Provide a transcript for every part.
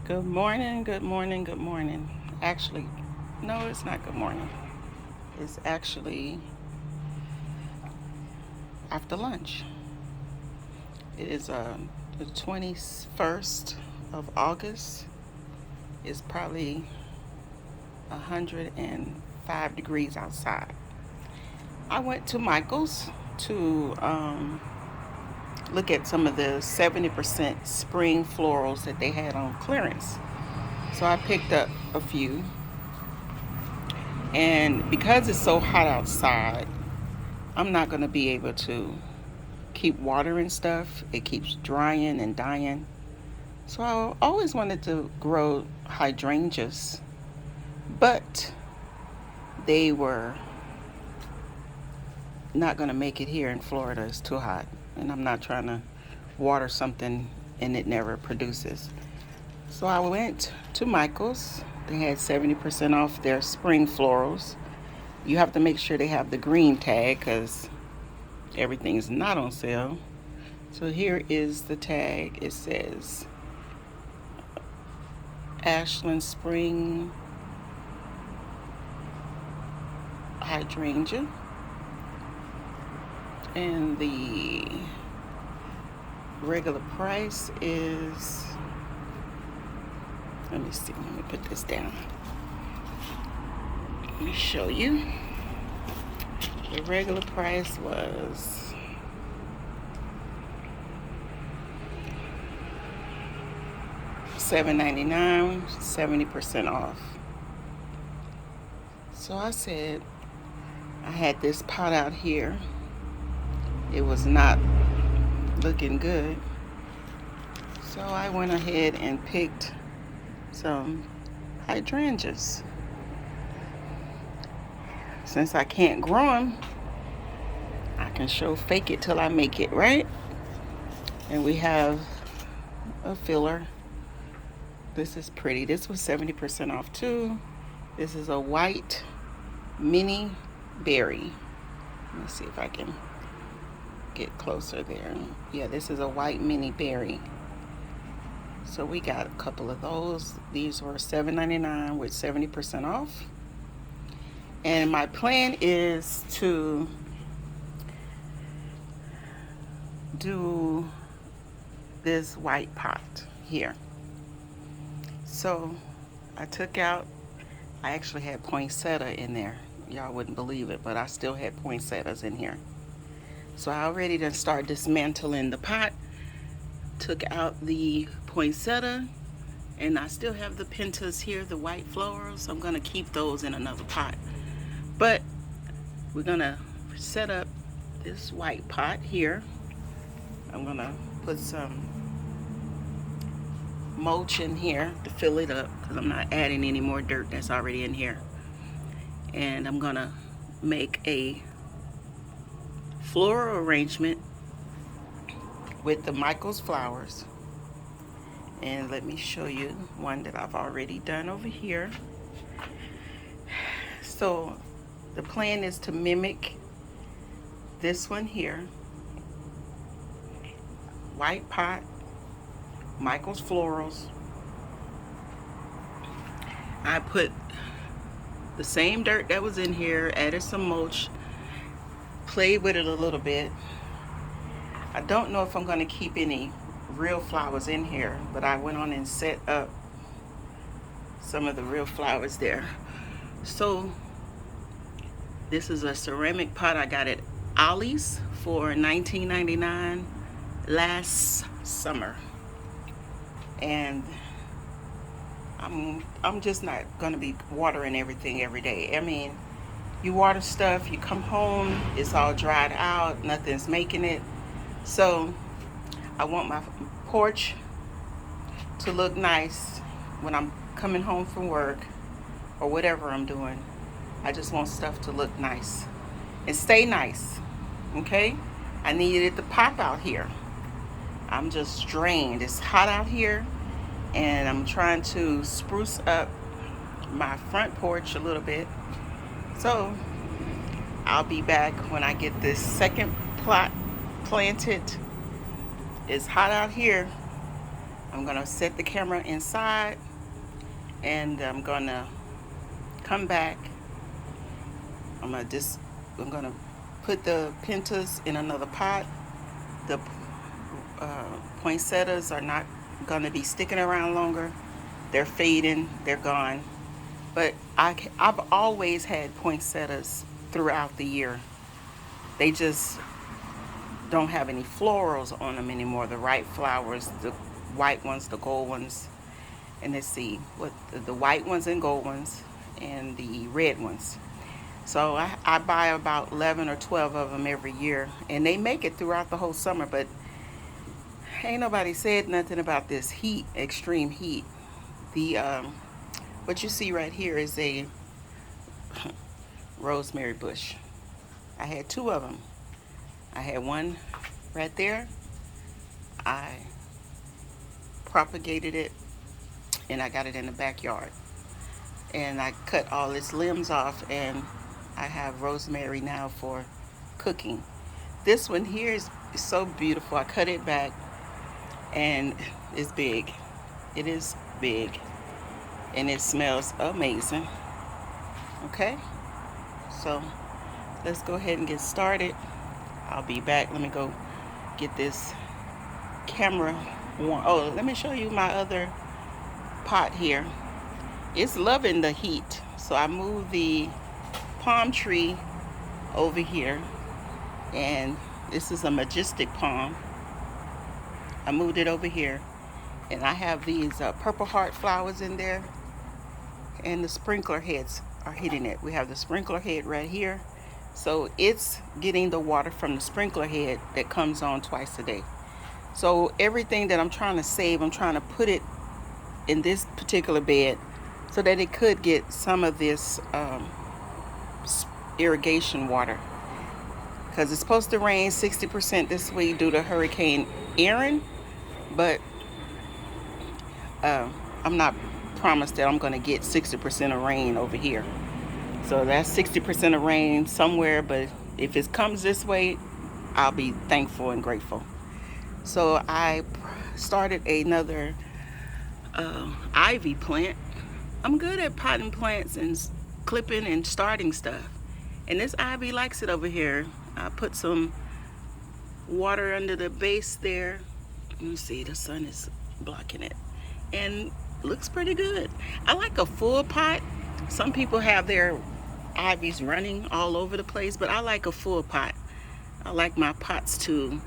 Good morning, good morning, good morning. Actually, no, it's not good morning. It's actually after lunch. It is the 21st of August. It's probably 105 degrees outside. I went to Michael's to look at some of the 70% spring florals that they had on clearance. So I picked up a few. And because it's so hot outside, I'm not going to be able to keep watering stuff. It keeps drying and dying. So I always wanted to grow hydrangeas, but they were not going to make it here in Florida. It's too hot. And I'm not trying to water something and it never produces. So I went to Michael's. They had 70% off their spring florals. You have to make sure they have the green tag because everything's not on sale. So here is the tag. It says Ashland Spring Hydrangea. And the regular price is, let me see, let me put this down. Let me show you. The regular price was $7.99, 70% off. So I said, I had this pot out here. It was not looking good. So I went ahead and picked some hydrangeas. Since I can't grow them, I can show fake it till I make it, right? And we have a filler. This is pretty. This was 70% off too. This is a white mini berry. Let me see if I can get closer there. Yeah, this is a white mini berry. So we got a couple of those. These were $7.99 with 70% off. And my plan is to do this white pot here. So I took out, I actually had poinsettia in there. Y'all wouldn't believe it, but I still had poinsettias in here. So I already done started dismantling the pot. Took out the poinsettia, and I still have the pentas here, the white florals. I'm gonna keep those in another pot. But we're gonna set up this white pot here. I'm gonna put some mulch in here to fill it up because I'm not adding any more dirt that's already in here. And I'm gonna make a floral arrangement with the Michael's flowers. And let me show you one that I've already done over here. So the plan is to mimic this one here. White pot, Michael's florals. I put the same dirt that was in here, added some mulch, played with it a little bit. I don't know if I'm going to keep any real flowers in here, but I went on and set up some of the real flowers there. So this is a ceramic pot I got at Ollie's for $19.99 last summer. And I'm just not going to be watering everything every day. I mean, you water stuff, you come home, it's all dried out, nothing's making it. So I want my porch to look nice when I'm coming home from work or whatever I'm doing. I just want stuff to look nice and stay nice, okay? I needed it to pop out here. I'm just drained. It's hot out here, and I'm trying to spruce up my front porch a little bit. So I'll be back when I get this second plot planted. It's hot out here, I'm gonna set the camera inside, and I'm gonna come back. I'm gonna put the pentas in another pot. The poinsettias are not gonna be sticking around longer. They're fading, they're gone. But I've always had poinsettias throughout the year. They just don't have any florals on them anymore. The right flowers, the white ones, the gold ones, and let's see what the white ones and gold ones, and the red ones. So I buy about 11 or 12 of them every year, and they make it throughout the whole summer. But ain't nobody said nothing about this heat, extreme heat. The what you see right here is a rosemary bush. I had two of them. I had one right there. I propagated it, and I got it in the backyard. And I cut all its limbs off, and I have rosemary now for cooking. This one here is so beautiful. I cut it back, and it's big. It is big, and it smells amazing. Okay, so let's go ahead and get started. I'll be back. Let me go get this camera warm. Oh, let me show you my other pot here. It's loving the heat, so I moved the palm tree over here, and this is a majestic palm. I moved it over here, and I have these purple heart flowers in there, and the sprinkler heads are hitting it. We have the sprinkler head right here, so it's getting the water from the sprinkler head that comes on twice a day. So everything that I'm trying to save, I'm trying to put it in this particular bed so that it could get some of this irrigation water, because it's supposed to rain 60% this week due to Hurricane Erin, but I'm not promised that I'm going to get 60% of rain over here. So that's 60% of rain somewhere, but if it comes this way, I'll be thankful and grateful. So I started another ivy plant. I'm good at potting plants and clipping and starting stuff. And this ivy likes it over here. I put some water under the base there. You see, the sun is blocking it. And looks pretty good. I like a full pot. Some people have their ivies running all over the place, but I like a full pot. I like my pots to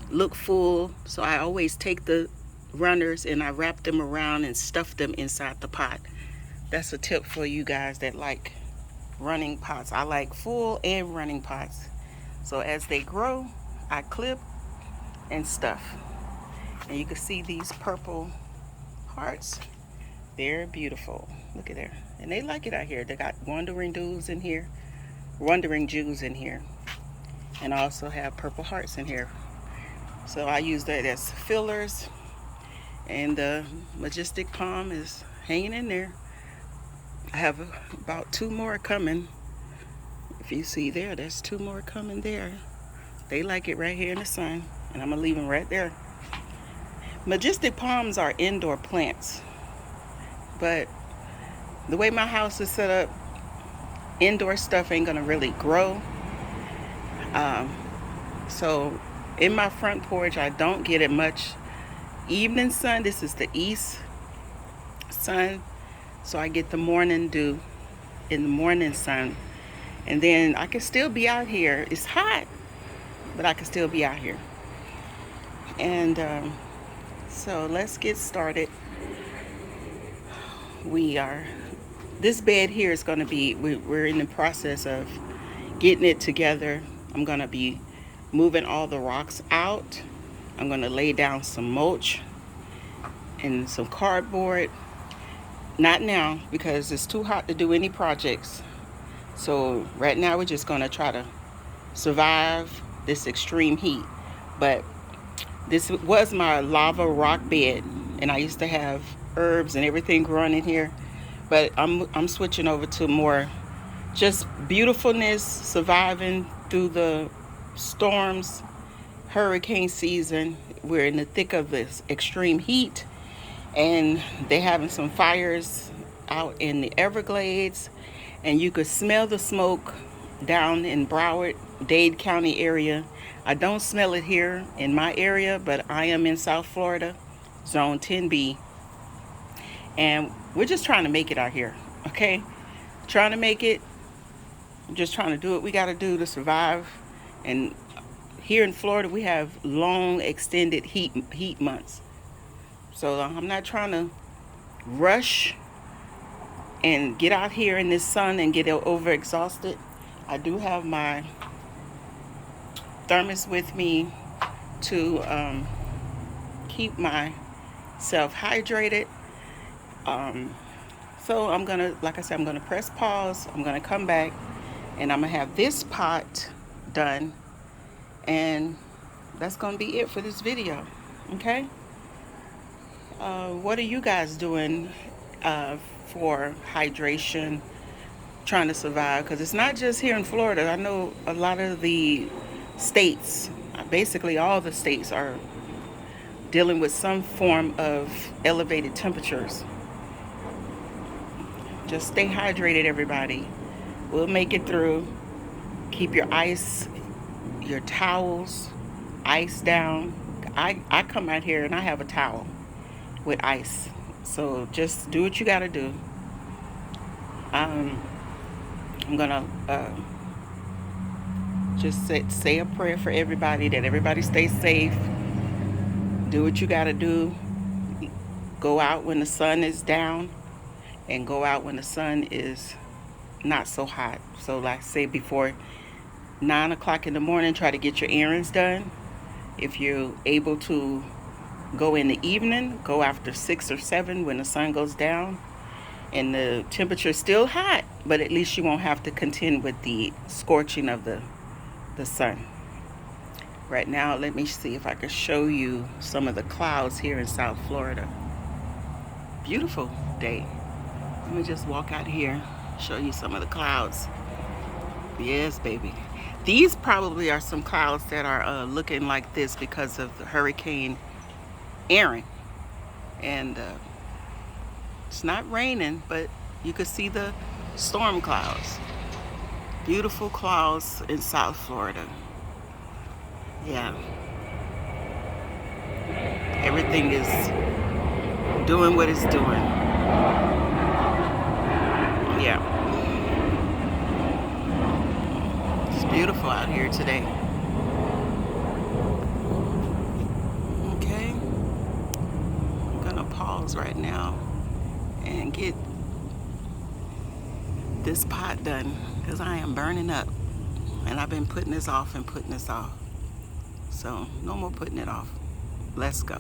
look full, so I always take the runners and I wrap them around and stuff them inside the pot. That's a tip for you guys that like running pots. I like full and running pots. So as they grow, I clip and stuff. And you can see these purple hearts. They're beautiful. Look at there. And they like it out here. They got wandering Jews in here. Wandering Jews in here. And I also have purple hearts in here. So I use that as fillers. And the majestic palm is hanging in there. I have about two more coming. If you see there, there's two more coming there. They like it right here in the sun. And I'm going to leave them right there. Majestic palms are indoor plants. But the way my house is set up, indoor stuff ain't going to really grow. So in my front porch, I don't get it much evening sun. This is the east sun. So I get the morning dew in the morning sun. And then I can still be out here. It's hot, but I can still be out here. And so let's get started. This bed here is going to be, we're in the process of getting it together. I'm going to be moving all the rocks out. I'm going to lay down some mulch and some cardboard. Not now, because it's too hot to do any projects. So right now we're just going to try to survive this extreme heat. But this was my lava rock bed, and I used to have herbs and everything growing in here. But I'm switching over to more just beautifulness, surviving through the storms, hurricane season. We're in the thick of this extreme heat, and they're having some fires out in the Everglades, and you could smell the smoke down in Broward, Dade County area. I don't smell it here in my area, but I am in South Florida, Zone 10B, and we're just trying to make it out here, okay? Trying to make it, just trying to do what we got to do to survive. And here in Florida, we have long, extended heat months. So I'm not trying to rush and get out here in this sun and get overexhausted. I do have my thermos with me to keep myself hydrated. So I'm gonna, like I said, I'm gonna press pause. I'm gonna come back, and I'm gonna have this pot done, and that's gonna be it for this video. Okay. What are you guys doing for hydration, trying to survive? Because it's not just here in Florida. I know a lot of the states, basically all the states, are dealing with some form of elevated temperatures. Just stay hydrated, everybody. We'll make it through. Keep your ice, your towels, ice down. I come out here and I have a towel with ice. So just do what you got to do. I'm gonna just say a prayer for everybody, that everybody stays safe. Do what you got to do. Go out when the sun is down, and go out when the sun is not so hot. So like say before 9 o'clock in the morning, try to get your errands done. If you're able to go in the evening, go after 6 or 7 when the sun goes down and the temperature is still hot, but at least you won't have to contend with the scorching of the sun. Right now, let me see if I can show you some of the clouds here in South Florida. Beautiful day. Let me just walk out here, show you some of the clouds. Yes, baby. These probably are some clouds that are looking like this because of the Hurricane Erin. And it's not raining, but you could see the storm clouds. Beautiful clouds in South Florida. Yeah. Everything is doing what it's doing. Yeah. It's beautiful out here today. Okay. I'm gonna pause right now and get this pot done because I am burning up, and I've been putting this off and putting this off. So no more putting it off. Let's go.